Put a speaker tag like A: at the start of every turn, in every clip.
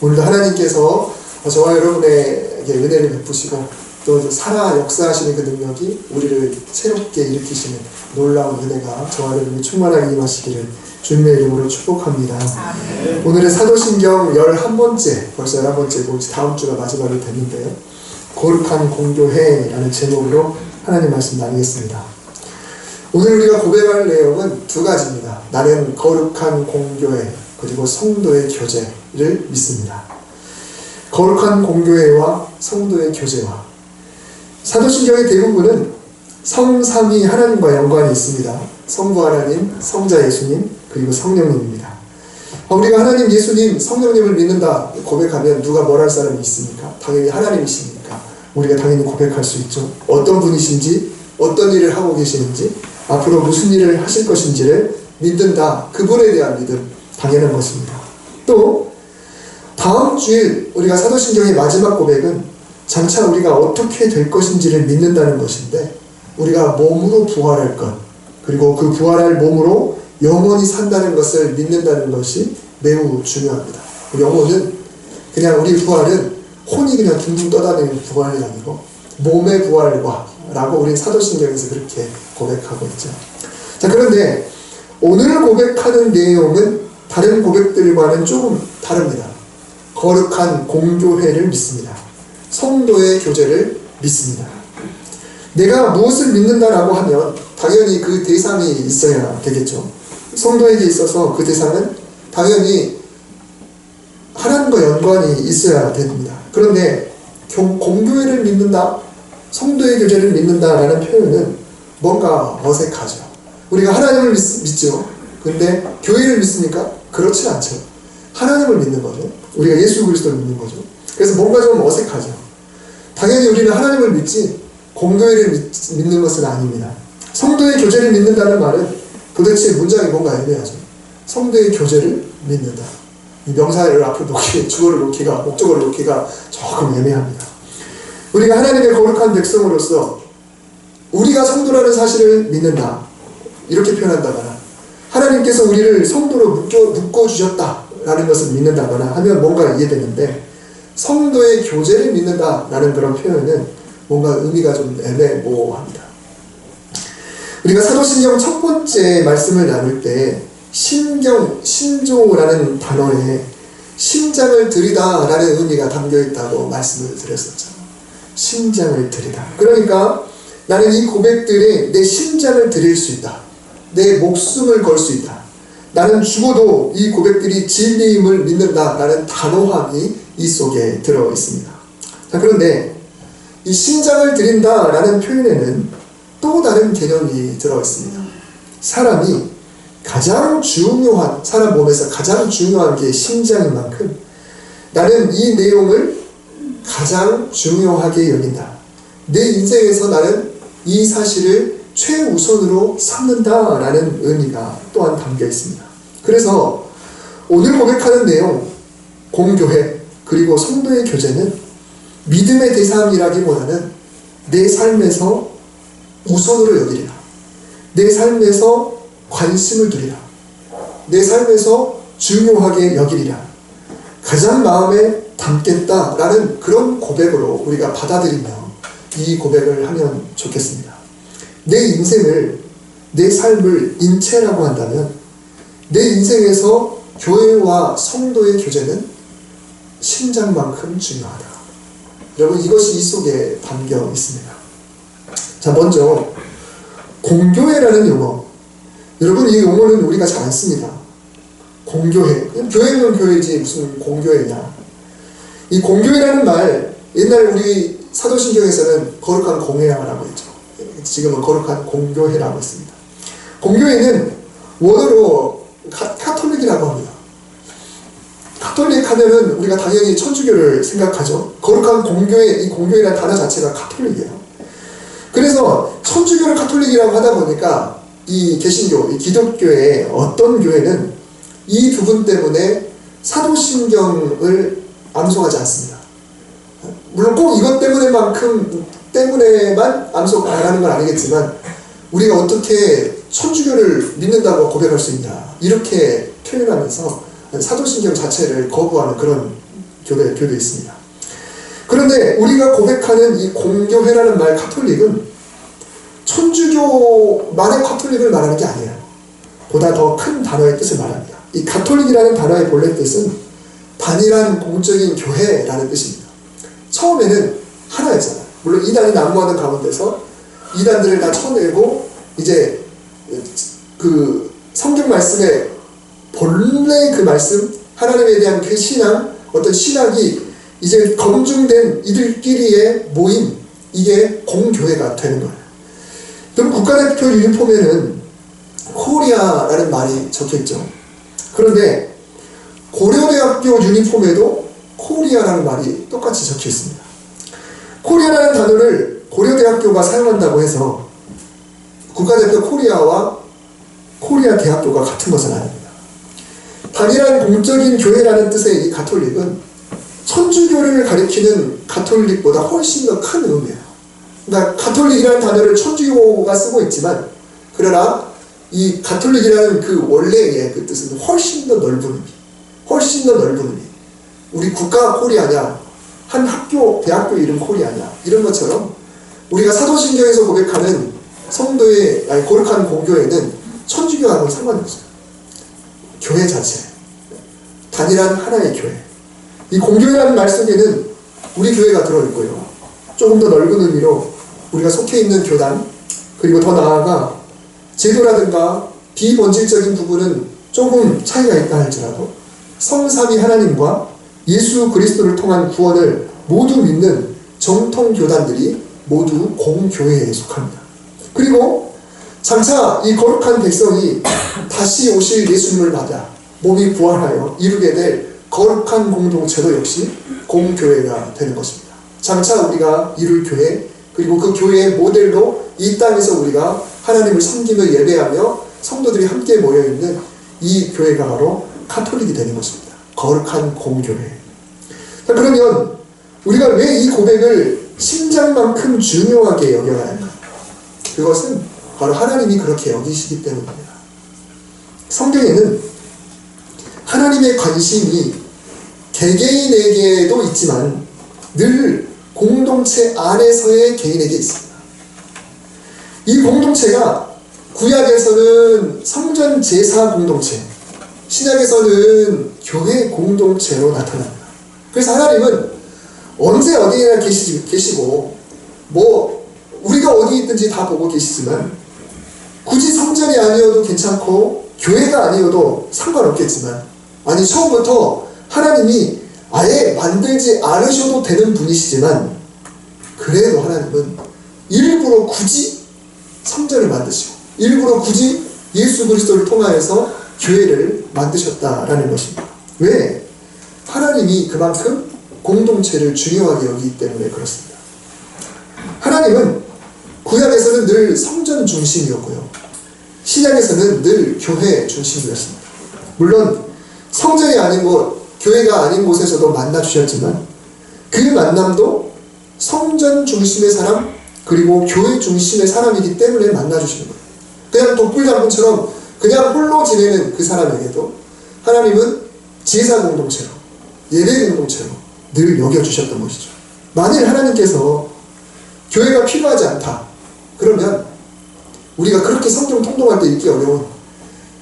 A: 오늘도 하나님께서 저와 여러분에게 은혜를 베푸시고 또 살아 역사하시는 그 능력이 우리를 새롭게 일으키시는 놀라운 은혜가 저와 여러분이 충만하게 임하시기를 주님의 이름으로 축복합니다. 아멘. 오늘은 사도신경 11번째, 벌써 11번째고 다음 주가 마지막이 됐는데요. 거룩한 공교회라는 제목으로 하나님 말씀 나누겠습니다. 오늘 우리가 고백할 내용은 두 가지입니다. 나는 거룩한 공교회 그리고 성도의 교제를 믿습니다. 거룩한 공교회와 성도의 교제와 사도신경의 대부분은 성삼위 하나님과 연관이 있습니다. 성부 하나님, 성자 예수님, 그리고 성령님입니다. 우리가 하나님, 예수님, 성령님을 믿는다 고백하면 누가 뭘 할 사람이 있습니까? 당연히 하나님이시니까 우리가 당연히 고백할 수 있죠. 어떤 분이신지, 어떤 일을 하고 계시는지, 앞으로 무슨 일을 하실 것인지를 믿는다. 그분에 대한 믿음, 당연한 것입니다. 또 다음 주일 우리가 사도신경의 마지막 고백은 장차 우리가 어떻게 될 것인지를 믿는다는 것인데, 우리가 몸으로 부활할 것, 그리고 그 부활할 몸으로 영원히 산다는 것을 믿는다는 것이 매우 중요합니다. 영혼은 그냥 우리 부활은 혼이 그냥 둥둥 떠다니는 부활이 아니고 몸의 부활과 라고 우리 사도신경에서 그렇게 고백하고 있죠. 자, 그런데 오늘 고백하는 내용은 다른 고백들과는 조금 다릅니다. 거룩한 공교회를 믿습니다. 성도의 교제를 믿습니다. 내가 무엇을 믿는다라고 하면 당연히 그 대상이 있어야 되겠죠. 성도에게 있어서 그 대상은 당연히 하나님과 연관이 있어야 됩니다. 그런데 공교회를 믿는다, 성도의 교제를 믿는다라는 표현은 뭔가 어색하죠. 우리가 하나님을 믿죠. 근데 교회를 믿습니까? 그렇지 않죠. 하나님을 믿는 거죠. 우리가 예수 그리스도를 믿는 거죠. 그래서 뭔가 좀 어색하죠. 당연히 우리는 하나님을 믿지 공교회를 믿는 것은 아닙니다. 성도의 교제를 믿는다는 말은 도대체 문장이 뭔가 애매하죠. 성도의 교제를 믿는다. 이 명사를 앞으로 놓기, 주어를 놓기가, 목적어를 놓기가 조금 애매합니다. 우리가 하나님의 거룩한 백성으로서 우리가 성도라는 사실을 믿는다. 이렇게 표현한다거나 하나님께서 우리를 성도로 묶어주셨다라는 것을 믿는다거나 하면 뭔가 이해되는데, 성도의 교제를 믿는다라는 그런 표현은 뭔가 의미가 좀 애매모호합니다. 우리가 사도신경 첫 번째 말씀을 나눌 때 신조라는 단어에 심장을 드리다 라는 의미가 담겨있다고 말씀을 드렸었죠. 심장을 드리다. 그러니까 나는 이 고백들에 내 심장을 드릴 수 있다. 내 목숨을 걸 수 있다. 나는 죽어도 이 고백들이 진리임을 믿는다 라는 단호함이 이 속에 들어있습니다. 자, 그런데 이 심장을 드린다 라는 표현에는 또 다른 개념이 들어있습니다. 사람이 가장 중요한, 사람 몸에서 가장 중요한 게 심장인 만큼 나는 이 내용을 가장 중요하게 여긴다. 내 인생에서 나는 이 사실을 최우선으로 삼는다 라는 의미가 또한 담겨 있습니다. 그래서 오늘 고백하는 내용, 공교회 그리고 성도의 교제는 믿음의 대상이라기보다는 내 삶에서 우선으로 여기리라, 내 삶에서 관심을 두리라, 내 삶에서 중요하게 여기리라, 가장 마음에 담겠다라는 그런 고백으로 우리가 받아들이며 이 고백을 하면 좋겠습니다. 내 인생을, 내 삶을 인체라고 한다면 내 인생에서 교회와 성도의 교제는 심장만큼 중요하다. 여러분, 이것이 이 속에 담겨 있습니다. 자, 먼저 공교회라는 용어. 여러분, 이 용어는 우리가 잘 안 씁니다. 공교회. 교회는 교회지 무슨 공교회냐. 이 공교회라는 말, 옛날 우리 사도신경에서는 거룩한 공회라고 했죠. 지금은 거룩한 공교회라고 했습니다. 공교회는 원어로 카톨릭이라고 합니다. 카톨릭 하면은 우리가 당연히 천주교를 생각하죠. 거룩한 공교회, 이 공교회라는 단어 자체가 카톨릭이에요. 그래서 천주교를 카톨릭이라고 하다 보니까 이 개신교, 이 기독교의 어떤 교회는 이 부분 때문에 사도신경을 암송하지 않습니다. 물론 꼭 이것 때문에만 암송 안 하는 건 아니겠지만, 우리가 어떻게 천주교를 믿는다고 고백할 수 있냐, 이렇게 표현하면서 사도신경 자체를 거부하는 그런 교도 있습니다. 그런데 우리가 고백하는 이 공교회라는 말 카톨릭은 천주교만의 카톨릭을 말하는 게 아니에요. 보다 더 큰 단어의 뜻을 말합니다. 이 가톨릭이라는 단어의 본래 뜻은 단일한 공적인 교회라는 뜻입니다. 처음에는 하나였잖아요. 물론 이단이 난무하는 가운데서 이단들을 다 쳐내고 이제 그 성경 말씀의 본래 그 말씀, 하나님에 대한 그 신앙, 어떤 신학이 이제 검증된 이들끼리의 모임, 이게 공교회가 되는 거예요. 그럼 국가대표 유니폼에는 코리아라는 말이 적혀있죠. 그런데 고려대학교 유니폼에도 코리아라는 말이 똑같이 적혀있습니다. 코리아라는 단어를 고려대학교가 사용한다고 해서 국가대표 코리아와 코리아 대학교가 같은 것은 아닙니다. 단일한 공적인 교회라는 뜻의 이 가톨릭은 천주교를 가리키는 가톨릭보다 훨씬 더 큰 의미예요. 그러니까 가톨릭이라는 단어를 천주교가 쓰고 있지만, 그러나 이 가톨릭이라는 그 원래의 그 뜻은 훨씬 더 넓은 의미, 훨씬 더 넓은 의미. 우리 국가 코리아냐, 한 학교, 대학교 이름 코리아냐, 이런 것처럼 우리가 사도신경에서 고백하는 성도의, 거룩한 공교회는 천주교하고는 상관이 없어요. 교회 자체, 단일한 하나의 교회. 이 공교회라는 말 속에는 우리 교회가 들어있고요. 조금 더 넓은 의미로 우리가 속해 있는 교단, 그리고 더 나아가 제도라든가 비본질적인 부분은 조금 차이가 있다 할지라도 성삼위 하나님과 예수 그리스도를 통한 구원을 모두 믿는 정통 교단들이 모두 공교회에 속합니다. 그리고 장차 이 거룩한 백성이 다시 오실 예수님을 맞아 몸이 부활하여 이루게 될 거룩한 공동체도 역시 공교회가 되는 것입니다. 장차 우리가 이룰 교회, 그리고 그 교회의 모델로 이 땅에서 우리가 하나님을 섬기며 예배하며 성도들이 함께 모여있는 이 교회가 바로 카톨릭이 되는 것입니다. 거룩한 공교회. 그러면 우리가 왜 이 고백을 심장만큼 중요하게 여겨야 할까? 그것은 바로 하나님이 그렇게 여기시기 때문입니다. 성경에는 하나님의 관심이 개개인에게도 있지만 늘 공동체 안에서의 개인에게 있습니다. 이 공동체가 구약에서는 성전 제사 공동체, 신약에서는 교회 공동체로 나타납니다. 그래서 하나님은 언제 어디에나 계시고 뭐 우리가 어디 있든지 다 보고 계시지만, 굳이 성전이 아니어도 괜찮고 교회가 아니어도 상관없겠지만, 아니 처음부터 하나님이 아예 만들지 않으셔도 되는 분이시지만, 그래도 하나님은 일부러 굳이 성전을 만드시고 일부러 굳이 예수 그리스도를 통하여서 교회를 만드셨다라는 것입니다. 왜? 하나님이 그만큼 공동체를 중요하게 여기기 때문에 그렇습니다. 하나님은 구약에서는 늘 성전 중심이었고요, 신약에서는 늘 교회 중심이었습니다. 물론 성전이 아닌 곳, 교회가 아닌 곳에서도 만나주셨지만 그 만남도 성전 중심의 사람, 그리고 교회 중심의 사람이기 때문에 만나주시는 거예요. 그냥 독불장군처럼 그냥 홀로 지내는 그 사람에게도 하나님은 제사 공동체로, 예배 공동체로 늘 여겨주셨던 것이죠. 만일 하나님께서 교회가 필요하지 않다, 그러면 우리가 그렇게 성경 통독할 때 읽기 어려운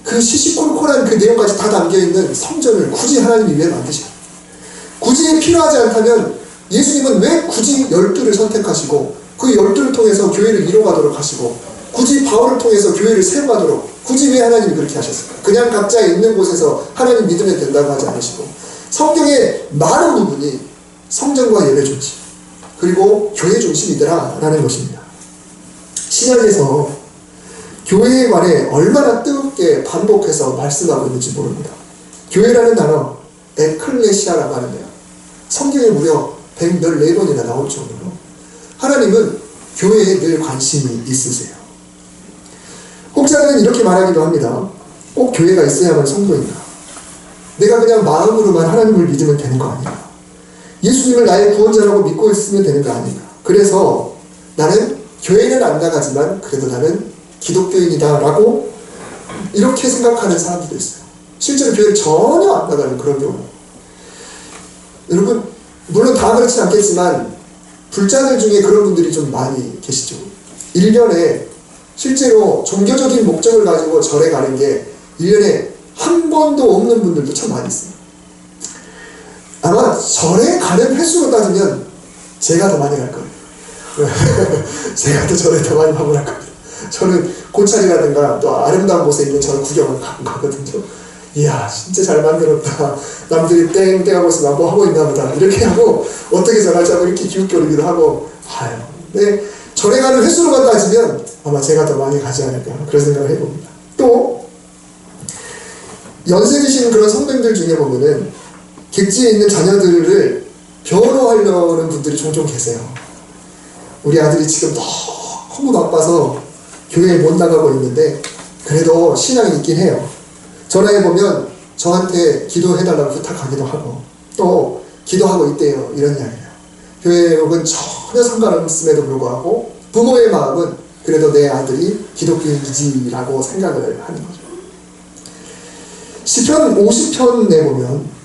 A: 그 시시콜콜한 그 내용까지 다 담겨있는 성전을 굳이 하나님이 왜 만드셔요? 굳이 필요하지 않다면 예수님은 왜 굳이 12를 선택하시고 그 12를 통해서 교회를 이뤄가도록 하시고, 굳이 바울을 통해서 교회를 세워가도록 굳이 왜 하나님이 그렇게 하셨을까? 그냥 각자 있는 곳에서 하나님 믿으면 된다고 하지 않으시고, 성경의 많은 부분이 성전과 예배 중심, 그리고 교회 중심이더라 라는 것입니다. 신약에서 교회에 관해 얼마나 뜨겁게 반복해서 말씀하고 있는지 모릅니다. 교회라는 단어, 에클레시아라고 하는데요, 성경에 무려 114번이나 나올 정도로 하나님은 교회에 늘 관심이 있으세요. 혹자는 이렇게 말하기도 합니다. 꼭 교회가 있어야만 성도인가? 내가 그냥 마음으로만 하나님을 믿으면 되는 거 아닌가? 예수님을 나의 구원자라고 믿고 있으면 되는 거 아닌가? 그래서 나는 교회는 안 나가지만 그래도 나는 기독교인이다 라고 이렇게 생각하는 사람들도 있어요. 실제로 교회를 전혀 안 나가는 그런 경우. 여러분, 물론 다 그렇진 않겠지만 불자들 중에 그런 분들이 좀 많이 계시죠. 1년에 실제로 종교적인 목적을 가지고 절에 가는 게 1년에 한 번도 없는 분들도 참 많이 있어요. 아마 절에 가는 횟수로 따지면 제가 더 많이 갈 거예요. 제가 더 절에 더 많이 방문할 겁니다. 저는 고찰이라든가 또 아름다운 곳에 있는 절을 구경을 가거든요. 이야, 진짜 잘 만들었다. 남들이 땡 하고 있으면 뭐 하고 있나 보다. 이렇게 하고 어떻게 전할지 하고 이렇게 기웃거리기도 하고 봐요. 근데 절에 가는 횟수로만 따지면 아마 제가 더 많이 가지 않을까 그런 생각을 해봅니다. 또 연세 드신 그런 성도님들 중에 보면은 객지에 있는 자녀들을 변호하려는 분들이 종종 계세요. 우리 아들이 지금 너무 바빠서 교회에 못 나가고 있는데 그래도 신앙이 있긴 해요. 전화해보면 저한테 기도해달라고 부탁하기도 하고 또 기도하고 있대요. 이런 이야기예요. 교회역은 전혀 상관없음에도 불구하고 부모의 마음은 그래도 내 아들이 기독교인이지라고 생각을 하는 거죠. 시편 50편에 보면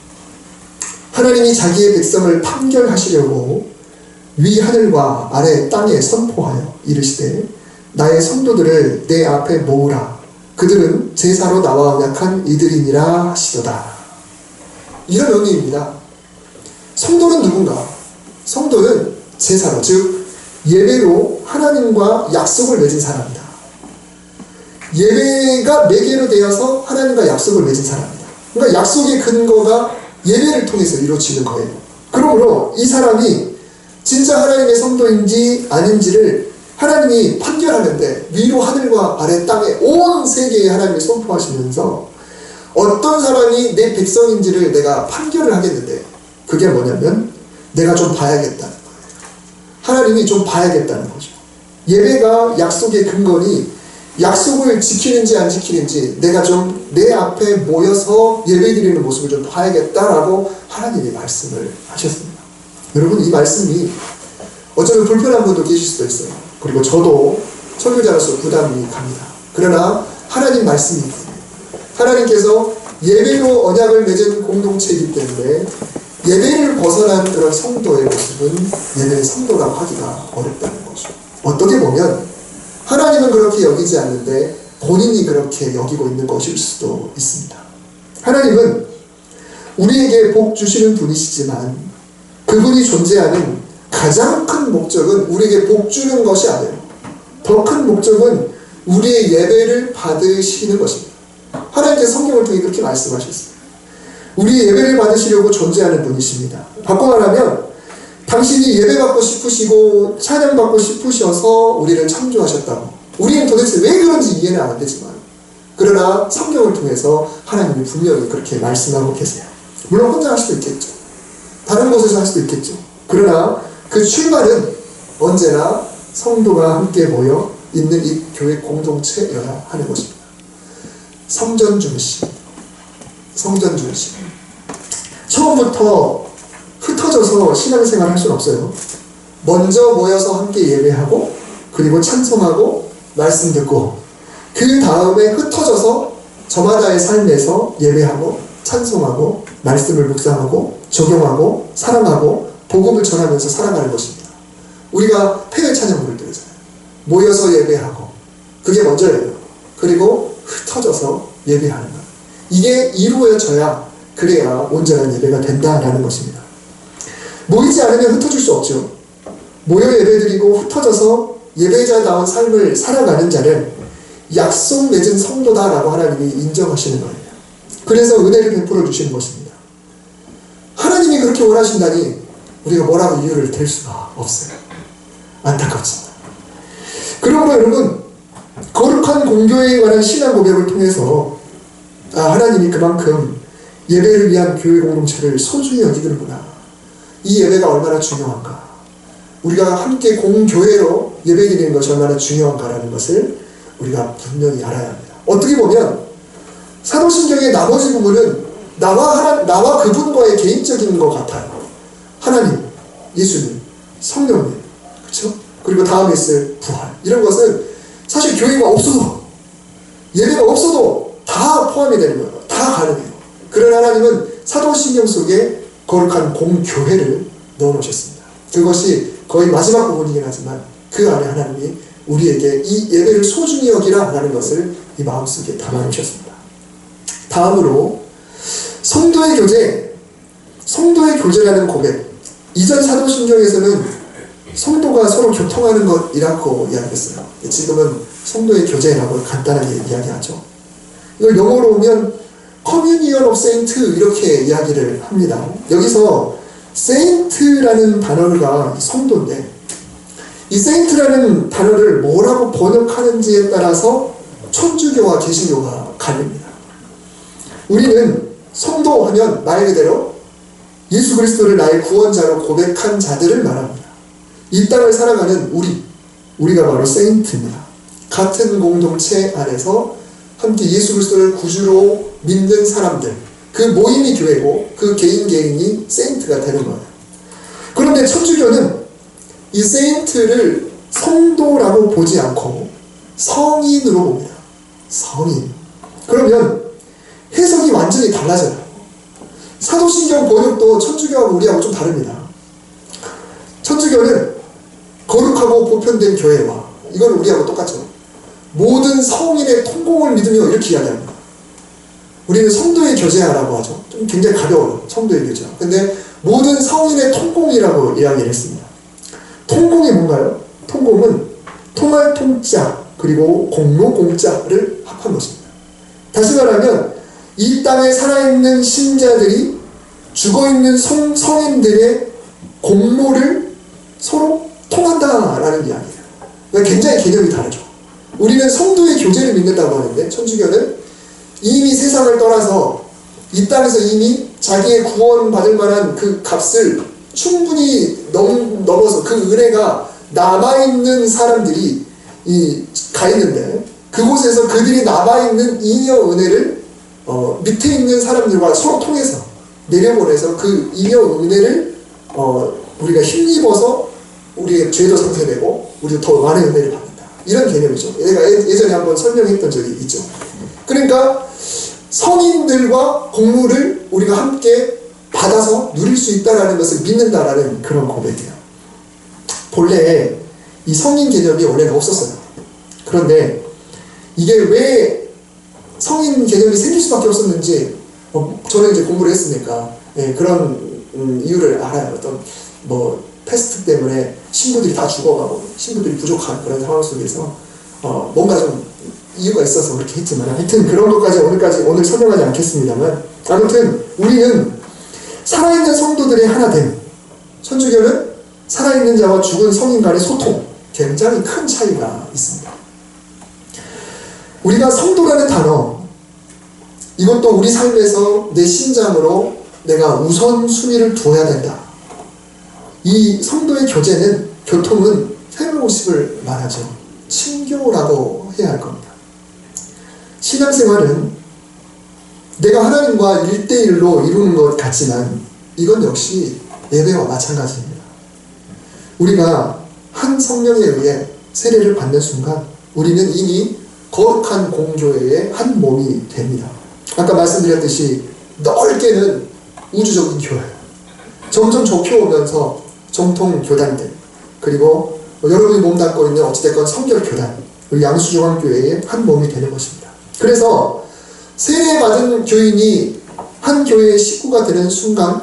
A: 하나님이 자기의 백성을 판결하시려고 위 하늘과 아래 땅에 선포하여 이르시되 나의 성도들을 내 앞에 모으라. 그들은 제사로 나와 약한 이들이니라 하시도다. 이런 의미입니다. 성도는 누군가? 성도는 제사로, 즉 예배로 하나님과 약속을 맺은 사람이다. 예배가 매개로 되어서 하나님과 약속을 맺은 사람이다. 그러니까 약속의 근거가 예배를 통해서 이루어지는 거예요. 그러므로 이 사람이 진짜 하나님의 성도인지 아닌지를 하나님이 판결하는데 위로 하늘과 아래 땅에 온 세계에 하나님이 선포하시면서 어떤 사람이 내 백성인지를 내가 판결을 하겠는데 그게 뭐냐면 내가 좀 봐야겠다는 거예요. 하나님이 좀 봐야겠다는 거죠. 예배가 약속의 근거니 약속을 지키는지 안 지키는지 내가 좀 내 앞에 모여서 예배드리는 모습을 좀 봐야겠다라고 하나님이 말씀을 하셨습니다. 여러분, 이 말씀이 어쩌면 불편한 분도 계실 수도 있어요. 그리고 저도 설교자로서 부담이 갑니다. 그러나 하나님 말씀이 하나님께서 예배로 언약을 맺은 공동체이기 때문에 예배를 벗어난 그런 성도의 모습은 예배의 성도라고 하기가 어렵다는 거죠. 어떻게 보면 하나님은 그렇게 여기지 않는데 본인이 그렇게 여기고 있는 것일 수도 있습니다. 하나님은 우리에게 복 주시는 분이시지만 그분이 존재하는 가장 큰 목적은 우리에게 복 주는 것이 아니에요. 더 큰 목적은 우리의 예배를 받으시는 것입니다. 하나님께서 성경을 통해 그렇게 말씀하셨어요. 우리의 예배를 받으시려고 존재하는 분이십니다. 바꿔 말하면 당신이 예배받고 싶으시고 찬양받고 싶으셔서 우리를 창조하셨다고. 우리는 도대체 왜 그런지 이해는 안 되지만 그러나 성경을 통해서 하나님이 분명히 그렇게 말씀하고 계세요. 물론 혼자 할 수도 있겠죠. 다른 곳에서 할 수도 있겠죠. 그러나 그 출발은 언제나 성도가 함께 모여 있는 이 교회 공동체여야 하는 것입니다. 성전 중심. 성전 중심. 처음부터 흩어져서 신앙생활 할 수는 없어요. 먼저 모여서 함께 예배하고 그리고 찬송하고 말씀 듣고 그 다음에 흩어져서 저마다의 삶에서 예배하고 찬송하고 말씀을 묵상하고 적용하고 사랑하고 복음을 전하면서 살아가는 것입니다. 우리가 폐회 찬양부를 드리잖아요. 모여서 예배하고 그게 먼저예요. 그리고 흩어져서 예배하는 것. 이게 이루어져야 그래야 온전한 예배가 된다라는 것입니다. 모이지 않으면 흩어질 수 없죠. 모여 예배드리고 흩어져서 예배자다운 삶을 살아가는 자는 약속 맺은 성도다라고 하나님이 인정하시는 거예요. 그래서 은혜를 베풀어 주시는 것입니다. 하나님이 그렇게 원하신다니 우리가 뭐라고 이유를 댈 수가 없어요. 안타깝습니다. 그러므로 여러분, 거룩한 공교회에 관한 신앙 고백을 통해서 하나님이 그만큼 예배를 위한 교회 공동체를 소중히 여기는구나. 이 예배가 얼마나 중요한가. 우리가 함께 공교회로 예배드리는 것이 얼마나 중요한가라는 것을 우리가 분명히 알아야 합니다. 어떻게 보면 사도신경의 나머지 부분은 나와 그분과의 개인적인 것 같아요. 하나님, 예수님, 성령님, 그렇죠? 그리고 다음에 있을 부활. 이런 것은 사실 교회가 없어도 예배가 없어도 다 포함이 되는 거예요. 다 가능해요. 그런 하나님은 사도신경 속에 거룩한 공교회를 넣어놓으셨습니다. 그것이 거의 마지막 부분이긴 하지만 그 안에 하나님이 우리에게 이 예배를 소중히 여기라 라는 것을 이 마음속에 담아놓으셨습니다. 다음으로 성도의 교제, 성도의 교제라는 고백. 이전 사도신경에서는 성도가 서로 교통하는 것이라고 이야기했어요. 지금은 성도의 교제라고 간단하게 이야기하죠. 이걸 영어로 보면 Communion of Saint 이렇게 이야기를 합니다. 여기서 Saint라는 단어가 성도인데 이 Saint라는 단어를 뭐라고 번역하는지에 따라서 천주교와 개신교가 갈립니다. 우리는 성도 하면 말 그대로 예수 그리스도를 나의 구원자로 고백한 자들을 말합니다. 이 땅을 살아가는 우리가 바로 세인트입니다. 같은 공동체 안에서 함께 예수 그리스도를 구주로 믿는 사람들, 그 모임이 교회고 그 개인이 세인트가 되는 거예요. 그런데 천주교는 이 세인트를 성도라고 보지 않고 성인으로 봅니다. 성인. 그러면 해석이 완전히 달라져요. 사도신경 번역도 천주교하고 우리하고 좀 다릅니다. 천주교는 거룩하고 보편된 교회와, 이건 우리하고 똑같죠. 모든 성인의 통공을 믿으며 이렇게 이야기합니다. 우리는 성도의 교제라고 하죠. 좀 굉장히 가벼워요. 성도의 교제. 근데 모든 성인의 통공이라고 이야기를 했습니다. 통공이 뭔가요? 통공은 통할 통자 그리고 공로 공자를 합한 것입니다. 다시 말하면 이 땅에 살아있는 신자들이 죽어있는 성인들의 공로를 서로 통한다라는 이야기예요. 그러니까 굉장히 개념이 다르죠. 우리는 성도의 교제를 믿는다고 하는데 천주교는 이미 세상을 떠나서 이 땅에서 이미 자기의 구원받을 만한 그 값을 충분히 넘어서 그 은혜가 남아있는 사람들이 가 있는데 그곳에서 그들이 남아있는 잉여 은혜를 밑에 있는 사람들과 서로 통해서 내려보내서 그 잉여 은혜를 우리가 힘입어서 우리의 죄도 상쇄되고 우리도 더 많은 은혜를 받는다. 이런 개념이죠. 내가 예전에 한번 설명했던 적이 있죠. 그러니까 성인들과 공로를 우리가 함께 받아서 누릴 수 있다는 것을 믿는다라는 그런 고백이에요. 본래 이 성인 개념이 원래는 없었어요. 그런데 이게 왜 성인 개념이 생길 수밖에 없었는지 저는 이제 공부를 했으니까 그런 이유를 알아요. 어떤 패스트 때문에 신부들이 다 죽어가고 신부들이 부족한 그런 상황 속에서 뭔가 좀 이유가 있어서 그렇게 했지만 하여튼 그런 것까지 오늘 설명하지 않겠습니다만 아무튼 우리는 살아있는 성도들의 하나됨, 천주교는 살아있는 자와 죽은 성인 간의 소통, 굉장히 큰 차이가 있습니다. 우리가 성도라는 단어, 이것도 우리 삶에서 내 신장으로 내가 우선순위를 두어야 된다. 이 성도의 교통은 펠로우십을 말하죠. 친교라고 해야 할 겁니다. 신앙생활은 내가 하나님과 1대1로 이루는 것 같지만 이건 역시 예배와 마찬가지입니다. 우리가 한 성령에 의해 세례를 받는 순간 우리는 이미 거룩한 공교회의 한 몸이 됩니다. 아까 말씀드렸듯이 넓게는 우주적인 교회, 점점 좁혀오면서 정통 교단들, 그리고 여러분이 몸담고 있는 어찌됐건 성결교단, 양수종합교회의 한 몸이 되는 것입니다. 그래서 세례받은 교인이 한 교회의 식구가 되는 순간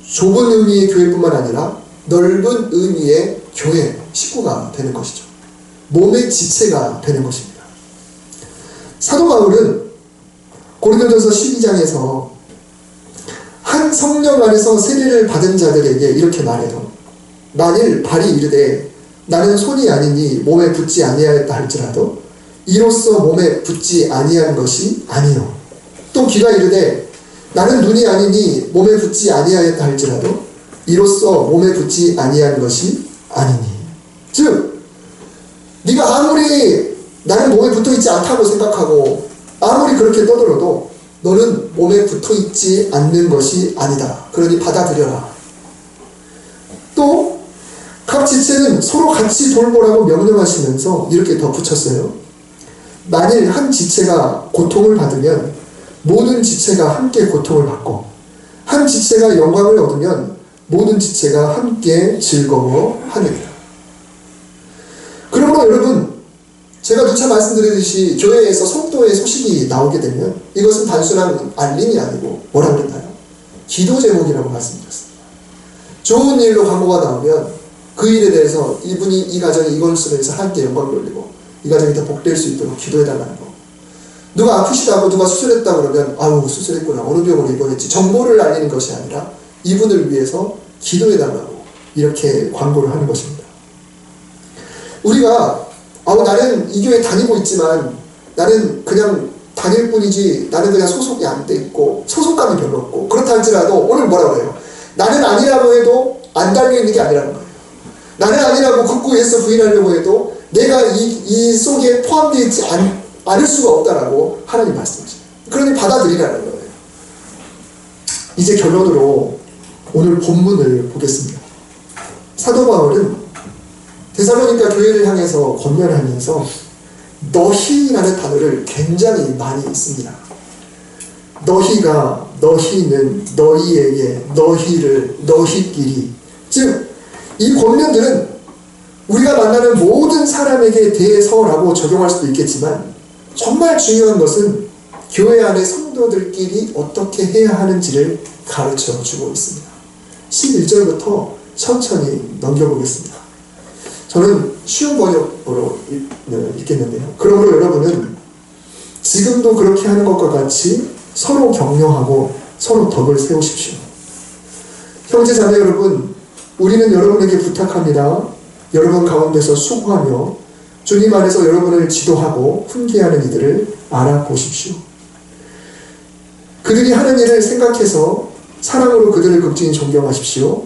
A: 좁은 의미의 교회뿐만 아니라 넓은 의미의 교회 식구가 되는 것이죠. 몸의 지체가 되는 것입니다. 사도 바울은 고린도전서 12장에서 한 성령 안에서 세례를 받은 자들에게 이렇게 말해요. 만일 발이 이르되 나는 손이 아니니 몸에 붙지 아니하였다 할지라도 이로써 몸에 붙지 아니한 것이 아니요. 또 귀가 이르되 나는 눈이 아니니 몸에 붙지 아니하였다 할지라도 이로써 몸에 붙지 아니한 것이 아니니. 즉 네가 아무리 나는 몸에 붙어있지 않다고 생각하고 아무리 그렇게 떠들어도 너는 몸에 붙어있지 않는 것이 아니다. 그러니 받아들여라. 또 각 지체는 서로 같이 돌보라고 명령하시면서 이렇게 더 붙였어요. 만일 한 지체가 고통을 받으면 모든 지체가 함께 고통을 받고 한 지체가 영광을 얻으면 모든 지체가 함께 즐거워하느니라. 그러므로 여러분, 제가 누차 말씀드리듯이 교회에서 성도의 소식이 나오게 되면 이것은 단순한 알림이 아니고 뭐라 그랬나요? 기도 제목이라고 말씀드렸습니다. 좋은 일로 광고가 나오면 그 일에 대해서 이분이 이 가정이 이것으로 해서 함께 영광을 돌리고 이 가정이 더 복될 수 있도록 기도해달라는 거. 누가 아프시다고 누가 수술했다고 그러면 아유 수술했구나 어느 병으로 입원했지 정보를 알리는 것이 아니라 이분을 위해서 기도해달라고 이렇게 광고를 하는 것입니다. 우리가 나는 이 교회 다니고 있지만 나는 그냥 다닐 뿐이지 나는 그냥 소속이 안 돼 있고 소속감이 별로 없고 그렇다 할지라도 오늘 뭐라고 해요? 나는 아니라고 해도 안 달려있는 게 아니라는 거예요. 나는 아니라고 극구 예수 부인하려고 해도 내가 이 속에 포함되어 있지 않을 수가 없다라고 하나님 말씀하시죠. 그러니 받아들이라는 거예요. 이제 결론으로 오늘 본문을 보겠습니다. 사도 바울은 데살로니가 교회를 향해서 권면하면서 너희라는 단어를 굉장히 많이 씁니다. 너희는 너희에게, 너희를, 너희끼리. 즉, 이 권면들은 우리가 만나는 모든 사람에게 대해서라고 적용할 수도 있겠지만 정말 중요한 것은 교회 안의 성도들끼리 어떻게 해야 하는지를 가르쳐 주고 있습니다. 11절부터 천천히 넘겨보겠습니다. 저는 쉬운 번역으로 읽겠는데요. 그러므로 여러분은 지금도 그렇게 하는 것과 같이 서로 격려하고 서로 덕을 세우십시오. 형제 자매 여러분, 우리는 여러분에게 부탁합니다. 여러분 가운데서 수고하며 주님 안에서 여러분을 지도하고 훈계하는 이들을 알아보십시오. 그들이 하는 일을 생각해서 사랑으로 그들을 극진히 존경하십시오.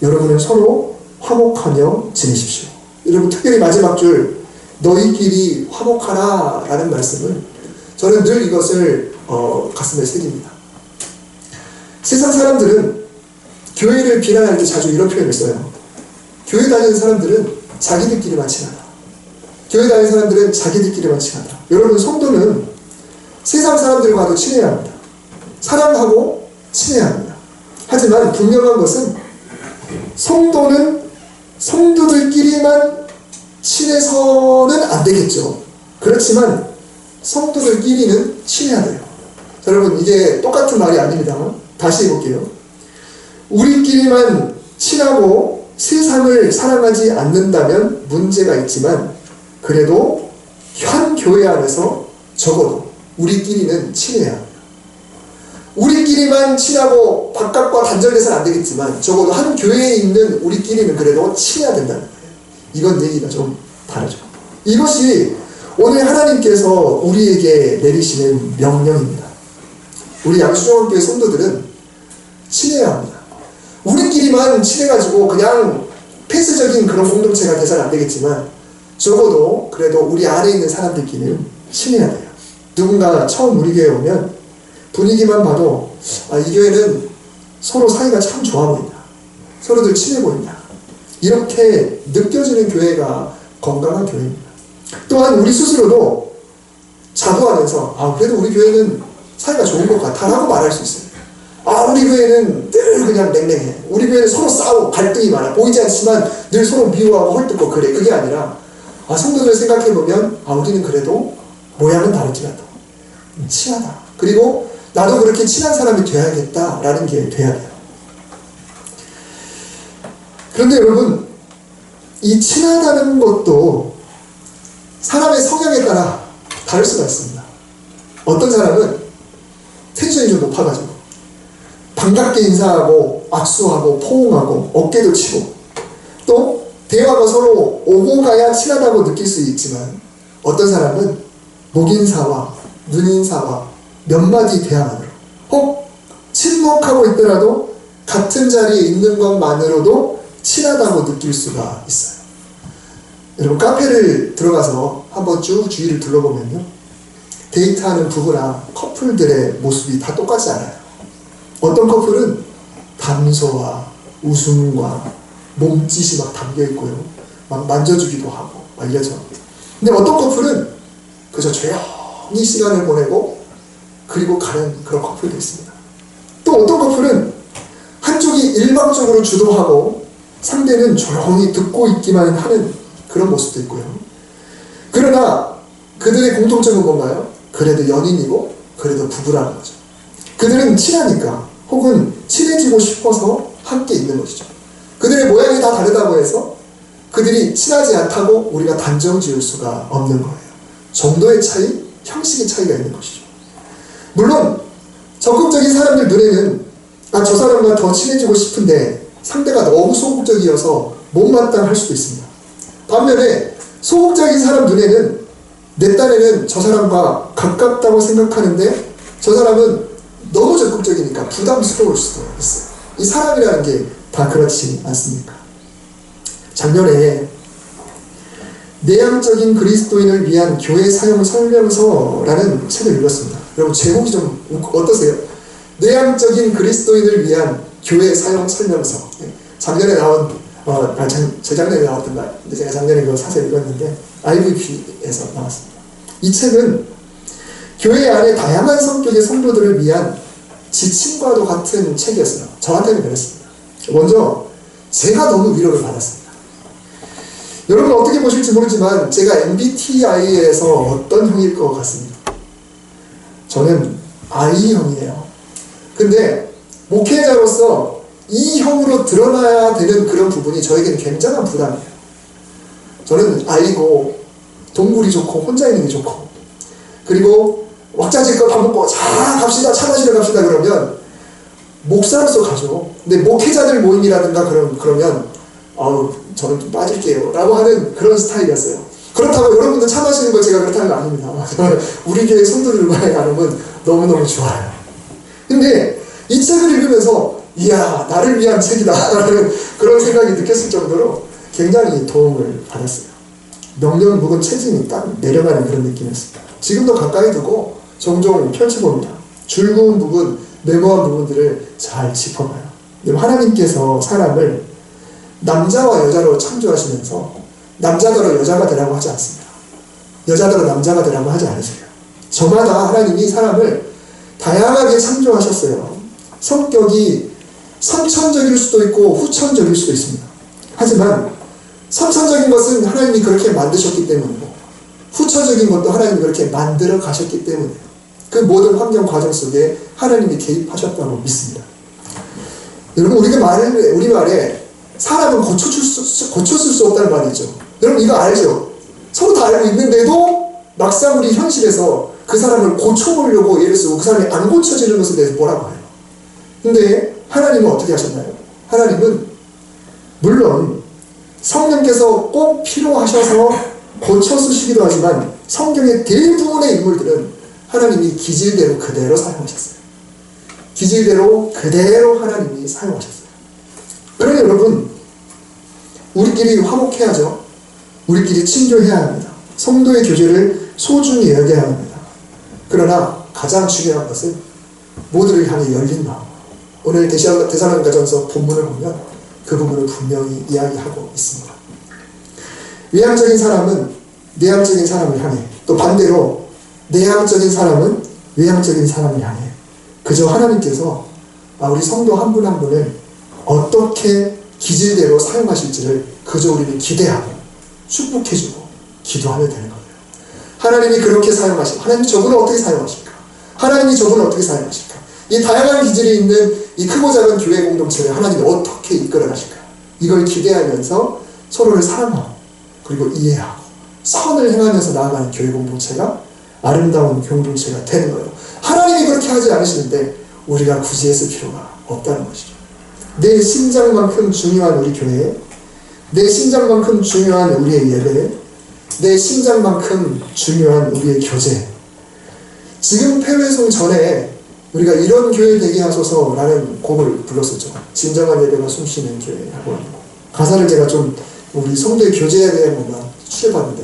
A: 여러분은 서로 화목하며 지내십시오. 여러분 특별히 마지막 줄 너희끼리 화목하라 라는 말씀을 저는 늘 이것을 가슴에 새깁니다. 세상 사람들은 교회를 비난할 때 자주 이런 표현을 써요. 교회 다니는 사람들은 자기들끼리만 친하다. 교회 다니는 사람들은 자기들끼리만 친하다. 여러분 성도는 세상 사람들과도 친해야 합니다. 사랑하고 친해야 합니다. 하지만 분명한 것은 성도는 성도들끼리만 친해서는 안 되겠죠. 그렇지만 성도들끼리는 친해야 돼요. 자, 여러분 이게 똑같은 말이 아닙니다. 다시 해볼게요. 우리끼리만 친하고 세상을 사랑하지 않는다면 문제가 있지만 그래도 현 교회 안에서 적어도 우리끼리는 친해야 합니다. 우리끼리만 친하고 바깥과 단절돼서는 안 되겠지만 적어도 한 교회에 있는 우리끼리는 그래도 친해야 된다는 거예요. 이건 얘기가 좀 다르죠. 이것이 오늘 하나님께서 우리에게 내리시는 명령입니다. 우리 양수종교회 성도들은 친해야 합니다. 우리끼리만 친해가지고 그냥 폐쇄적인 그런 공동체가 돼서는 안 되겠지만 적어도 그래도 우리 안에 있는 사람들끼리는 친해야 돼요. 누군가 처음 우리 교회에 오면 분위기만 봐도 이 교회는 서로 사이가 참 좋아 보인다. 서로들 친해 보인다. 이렇게 느껴지는 교회가 건강한 교회입니다. 또한 우리 스스로도 자부하면서 그래도 우리 교회는 사이가 좋은 것 같아 라고 말할 수 있어요. 우리 교회는 늘 그냥 냉랭해. 우리 교회는 서로 싸우고 갈등이 많아. 보이지 않지만 늘 서로 미워하고 헐뜯고 그래. 그게 아니라 성도들 생각해보면 우리는 그래도 모양은 다르지라도 친하다. 그리고 나도 그렇게 친한 사람이 돼야겠다라는 게 돼야 돼요. 그런데 여러분 이 친하다는 것도 사람의 성향에 따라 다를 수가 있습니다. 어떤 사람은 텐션이 좀 높아가지고 반갑게 인사하고 악수하고 포옹하고 어깨도 치고 또 대화가 서로 오고 가야 친하다고 느낄 수 있지만 어떤 사람은 목인사와 눈인사와 몇 마디 대화만으로 혹 침묵하고 있더라도 같은 자리에 있는 것만으로도 친하다고 느낄 수가 있어요. 여러분 카페를 들어가서 한번 쭉 주위를 둘러보면요 데이트하는 부부나 커플들의 모습이 다 똑같지 않아요. 어떤 커플은 담소와 웃음과 몸짓이 막 담겨있고요 막 만져주기도 하고 막 이러죠. 근데 어떤 커플은 그저 조용히 시간을 보내고 그리고 가는 그런 커플도 있습니다. 또 어떤 커플은 그분이 일방적으로 주도하고 상대는 조용히 듣고 있기만 하는 그런 모습도 있고요. 그러나 그들의 공통점은 뭔가요? 그래도 연인이고 그래도 부부라는 거죠. 그들은 친하니까 혹은 친해지고 싶어서 함께 있는 것이죠. 그들의 모양이 다 다르다고 해서 그들이 친하지 않다고 우리가 단정 지을 수가 없는 거예요. 정도의 차이, 형식의 차이가 있는 것이죠. 물론 적극적인 사람들 눈에는 저 사람과 더 친해지고 싶은데 상대가 너무 소극적이어서 못마땅할 수도 있습니다. 반면에 소극적인 사람 눈에는 내 딴에는 저 사람과 가깝다고 생각하는데 저 사람은 너무 적극적이니까 부담스러울 수도 있어요. 이 사람이라는 게 다 그렇지 않습니까? 작년에 내향적인 그리스도인을 위한 교회 사용 설명서라는 책을 읽었습니다. 여러분 제목이 좀 어떠세요? 내향적인 그리스도인을 위한 교회 사용 설명서. 작년에 나온 재작년에 나왔던가 근데 제가 작년에 그거 사서 읽었는데 IVP에서 나왔습니다. 이 책은 교회 안에 다양한 성격의 성도들을 위한 지침과도 같은 책이었어요. 저한테는 그랬습니다. 먼저 제가 너무 위로를 받았습니다. 여러분 어떻게 보실지 모르지만 제가 MBTI에서 어떤 형일 것 같습니다. 저는 I형이에요. 근데 목회자로서 이 형으로 드러나야 되는 그런 부분이 저에게는 굉장한 부담이에요. 저는 I고 동굴이 좋고 혼자 있는 게 좋고 그리고 왁자지껄 밥 먹고 자 갑시다 차 마시러 갑시다 그러면 목사로서 가죠. 근데 목회자들 모임이라든가 그러면 저는 좀 빠질게요 라고 하는 그런 스타일이었어요. 그렇다고 여러분들 차 마시는 거 제가 그렇다는 거 아닙니다. 우리 교회 성도들과의 나눔은 너무너무 좋아요. 근데 이 책을 읽으면서 이야 나를 위한 책이다 라는 그런 생각이 느꼈을 정도로 굉장히 도움을 받았어요. 명령 묵은 체증이 딱 내려가는 그런 느낌이었습니다. 지금도 가까이 두고 종종 펼쳐봅니다. 줄구운 부분, 메모한 부분들을 잘 짚어봐요. 하나님께서 사람을 남자와 여자로 창조하시면서 남자더러 여자가 되라고 하지 않습니다. 여자더러 남자가 되라고 하지 않으세요. 저마다 하나님이 사람을 다양하게 창조하셨어요. 성격이 선천적일 수도 있고 후천적일 수도 있습니다. 하지만 선천적인 것은 하나님이 그렇게 만드셨기 때문이고 후천적인 것도 하나님이 그렇게 만들어 가셨기 때문이에요. 그 모든 환경 과정 속에 하나님이 개입하셨다고 믿습니다. 여러분 우리말에 사람은 고쳐줄 수 없다는 말이 있죠. 여러분 이거 알죠? 서로 다 알고 있는데도 막상 우리 현실에서 그 사람을 고쳐보려고 예를 들어서 그 사람이 안 고쳐지는 것에 대해서 뭐라고 해요? 근데 하나님은 어떻게 하셨나요? 하나님은 물론 성령께서 꼭 필요하셔서 고쳐쓰시기도 하지만 성경의 대부분의 인물들은 하나님이 기질대로 그대로 사용하셨어요. 기질대로 그대로 하나님이 사용하셨어요. 그러니 여러분 우리끼리 화목해야죠. 우리끼리 친교해야 합니다. 성도의 교제를 소중히 여겨야 합니다. 그러나 가장 중요한 것은 모두를 향해 열린 마음. 오늘 데살로니가전서 본문을 보면 그 부분을 분명히 이야기하고 있습니다. 외향적인 사람은 내향적인 사람을 향해 또 반대로 내향적인 사람은 외향적인 사람을 향해 그저 하나님께서 우리 성도 한 분 한 분을 어떻게 기질대로 사용하실지를 그저 우리는 기대하고 축복해주고 기도하면 되는 거예요. 하나님이 그렇게 사용하실까? 하나님이 저분을 어떻게 사용하실까? 하나님이 저분을 어떻게 사용하실까? 이 다양한 기질이 있는 이 크고 작은 교회 공동체를 하나님이 어떻게 이끌어 가실까? 이걸 기대하면서 서로를 사랑하고 그리고 이해하고 선을 행하면서 나아가는 교회 공동체가 아름다운 공동체가 되는 거예요. 하나님이 그렇게 하지 않으시는데 우리가 굳이 했을 필요가 없다는 것이죠. 내 심장만큼 중요한 우리 교회, 내 심장만큼 중요한 우리의 예배, 내 심장만큼 중요한 우리의 교제. 지금 폐회송 전에 우리가 이런 교회 되게 하소서라는 곡을 불렀었죠. 진정한 예배가 숨쉬는 교회라고 하는 곡. 가사를 제가 좀 우리 성도의 교제에 대한 것만 취해봤는데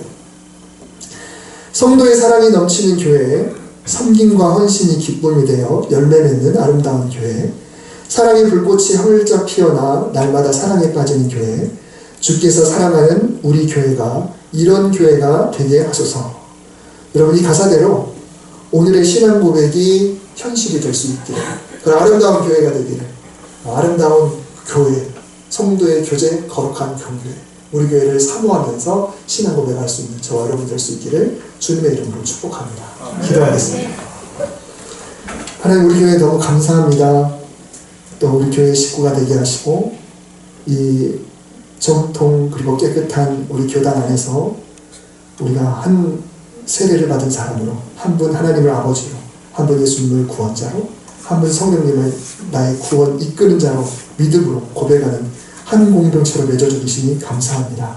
A: 성도의 사랑이 넘치는 교회에 섬김과 헌신이 기쁨이 되어 열매 맺는 아름다운 교회, 사랑의 불꽃이 활짝 피어나 날마다 사랑에 빠지는 교회, 주께서 사랑하는 우리 교회가 이런 교회가 되게 하소서. 여러분 이 가사대로 오늘의 신앙 고백이 현실이 될 수 있게 그런 아름다운 교회가 되기를, 아름다운 교회, 성도의 교제, 거룩한 교회, 우리 교회를 사모하면서 신앙 고백할 수 있는 저와 여러분 될 수 있기를 주님의 이름으로 축복합니다. 기도하겠습니다. 하나님, 우리 교회 너무 감사합니다. 또 우리 교회 식구가 되게 하시고 이 정통 그리고 깨끗한 우리 교단 안에서 우리가 한 세례를 받은 사람으로, 한 분 하나님을 아버지로, 한 분 예수님을 구원자로, 한 분 성령님을 나의 구원 이끄는 자로 믿음으로 고백하는 한 공동체로 맺어져 계시니 감사합니다.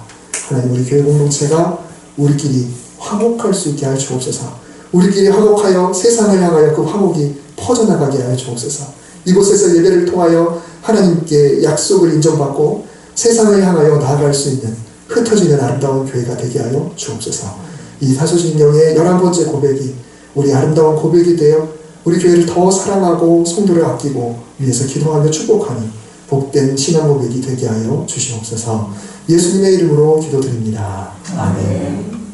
A: 하나님, 우리 교회 공동체가 우리끼리 화목할 수 있게 하여 주옵소서. 우리끼리 화목하여 세상을 향하여 그 화목이 퍼져나가게 하여 주옵소서. 이곳에서 예배를 통하여 하나님께 약속을 인정받고 세상을 향하여 나아갈 수 있는 흩어지는 아름다운 교회가 되게 하여 주옵소서. 이 사도신경의 11번째 고백이 우리 아름다운 고백이 되어 우리 교회를 더 사랑하고 성도를 아끼고 위해서 기도하며 축복하는 복된 신앙 고백이 되게 하여 주시옵소서. 예수님의 이름으로 기도드립니다. 아멘.